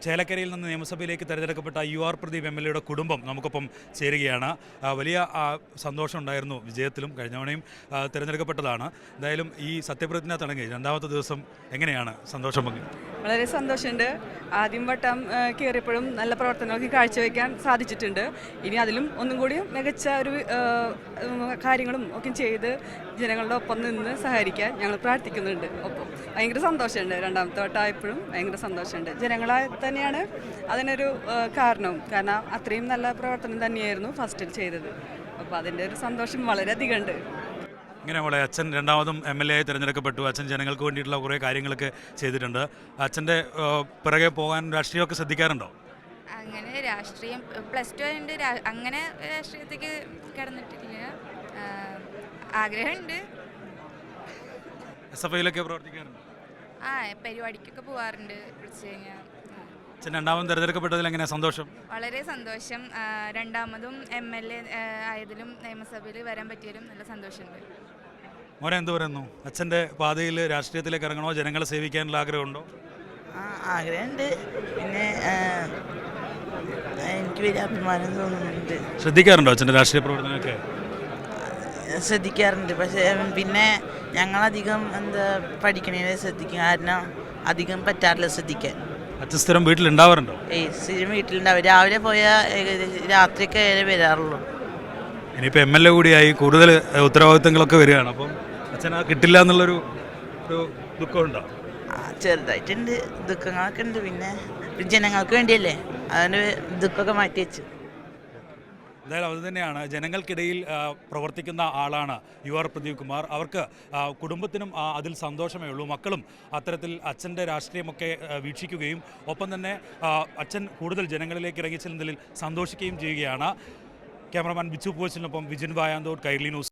ചേലക്കരയിൽ നിന്ന് നിയമസഭയിലേക്ക് തെരഞ്ഞെടുക്കപ്പെട്ട UR പ്രദീപ് MLA കുടുംബം നമുക്കൊപ്പം ചേരുകയാണ്. വലിയ സന്തോഷമുണ്ടായിരുന്നു വിജയത്തിലും. കഴിഞ്ഞ തവണയും തിരഞ്ഞെടുക്കപ്പെട്ടതാണ്. എന്തായാലും ഈ സത്യപ്രതിജ്ഞ തുടങ്ങി രണ്ടാമത്തെ ദിവസം എങ്ങനെയാണ് സന്തോഷം പങ്കു? വളരെ സന്തോഷമുണ്ട്. ആദ്യം വട്ടം കയറിയപ്പോഴും നല്ല പ്രവർത്തനമൊക്കെ കാഴ്ചവെക്കാൻ സാധിച്ചിട്ടുണ്ട്. ഇനി അതിലും ഒന്നും കൂടി മികച്ച ഒരു കാര്യങ്ങളും ഒക്കെ ചെയ്ത് ജനങ്ങളുടെ ഒപ്പം നിന്ന് സഹകരിക്കാൻ ഞങ്ങൾ പ്രാർത്ഥിക്കുന്നുണ്ട്. ഒപ്പം ഭയങ്കര സന്തോഷമുണ്ട്. രണ്ടാമത്തെ വട്ടമായപ്പോഴും ഭയങ്കര സന്തോഷമുണ്ട്. ജനങ്ങളെ തന്നെയാണ് അതിനൊരു കാരണവും. കാരണം അത്രയും നല്ല പ്രവർത്തനം തന്നെയായിരുന്നു ഫസ്റ്റിൽ ചെയ്തത്. അപ്പോൾ അതിൻ്റെ ഒരു സന്തോഷം വളരെയധികം ഉണ്ട്. ഇങ്ങനെ മോളെ, അച്ഛൻ രണ്ടാമതും MLA ആയി തിരഞ്ഞെടുക്കപ്പെട്ടു. അച്ഛൻ ജനങ്ങൾക്ക് വേണ്ടിയിട്ടുള്ള കുറേ കാര്യങ്ങളൊക്കെ ചെയ്തിട്ടുണ്ട്. അച്ഛൻ്റെ പിറകെ പോകാൻ രാഷ്ട്രീയമൊക്കെ ശ്രദ്ധിക്കാറുണ്ടോ? അങ്ങനെ രാഷ്ട്രീയം +2 ഉണ്ട്. അങ്ങനെ രാഷ്ട്രീയത്തേക്ക് കിടന്നിട്ടില്ല. ആഗ്രഹമുണ്ട്. SFIയിലൊക്കെ പ്രവർത്തിക്കാറുണ്ട്? പരിപാടിക്കൊക്കെ പോകാറുണ്ട്. വിളിച്ചു കഴിഞ്ഞാൽ അച്ഛൻ രണ്ടാമതും തിരഞ്ഞെടുക്കപ്പെട്ടതിൽ എങ്ങനെയാണ് സന്തോഷം? വളരെ സന്തോഷം. രണ്ടാമതും MLA ആയതിലും നിയമസഭയിൽ വരാൻ പറ്റിയതിലും നല്ല സന്തോഷമുണ്ട്. മോനെ, എന്ത് പറയുന്നു? അച്ഛൻ്റെ പാതയിൽ രാഷ്ട്രീയത്തിലേക്ക് ഇറങ്ങണോ? ജനങ്ങളെ സേവിക്കാനുള്ള ആഗ്രഹമുണ്ടോ? ആഗ്രഹമുണ്ട്. പിന്നെ എനിക്ക് വലിയ അഭിമാനം തോന്നുന്നുണ്ട്. ശ്രദ്ധിക്കാറുണ്ടോ അച്ഛൻ്റെ രാഷ്ട്രീയ പ്രവർത്തനമൊക്കെ? ശ്രദ്ധിക്കാറുണ്ട്. പക്ഷേ പിന്നെ ഞങ്ങളധികം പഠിക്കണേ ശ്രദ്ധിക്കും. കാരണം അധികം പറ്റാറില്ല ശ്രദ്ധിക്കാൻ. അച്ഛൻ സ്ഥിരം വീട്ടിലുണ്ടാവാറുണ്ടോ? സ്ഥിരം വീട്ടിലുണ്ടാവും. രാവിലെ പോയാൽ രാത്രിയൊക്കെ വരാറുള്ളൂ. ഇനിയിപ്പോൾ MLA കൂടിയായി കൂടുതൽ ഉത്തരവാദിത്തങ്ങളൊക്കെ വരികയാണ്. അപ്പം അച്ഛന് കിട്ടില്ല എന്നുള്ളൊരു ദുഃഖമുണ്ടോ? ചെറുതായിട്ടുണ്ട്, ദുഃഖങ്ങളൊക്കെ ഉണ്ട്. പിന്നെ ജനങ്ങൾക്ക് വേണ്ടിയല്ലേ, അതിൻ്റെ ദുഃഖമൊക്കെ മാറ്റി വെച്ചു. എന്തായാലും അത് തന്നെയാണ്. ജനങ്ങൾക്കിടയിൽ പ്രവർത്തിക്കുന്ന ആളാണ് UR പ്രദീപ് കുമാർ. അവർക്ക് കുടുംബത്തിനും അതിൽ സന്തോഷമേ ഉള്ളൂ. മക്കളും അത്തരത്തിൽ അച്ഛൻ്റെ രാഷ്ട്രീയമൊക്കെ വീക്ഷിക്കുകയും ഒപ്പം തന്നെ അച്ഛൻ കൂടുതൽ ജനങ്ങളിലേക്ക് ഇറങ്ങിച്ചെല്ലുന്നതിൽ സന്തോഷിക്കുകയും ചെയ്യുകയാണ്. ക്യാമറമാൻ ബിച്ചു പോച്ചിനൊപ്പം വിജിൻ വായാന്തോട്, കൈരളി ന്യൂസ്.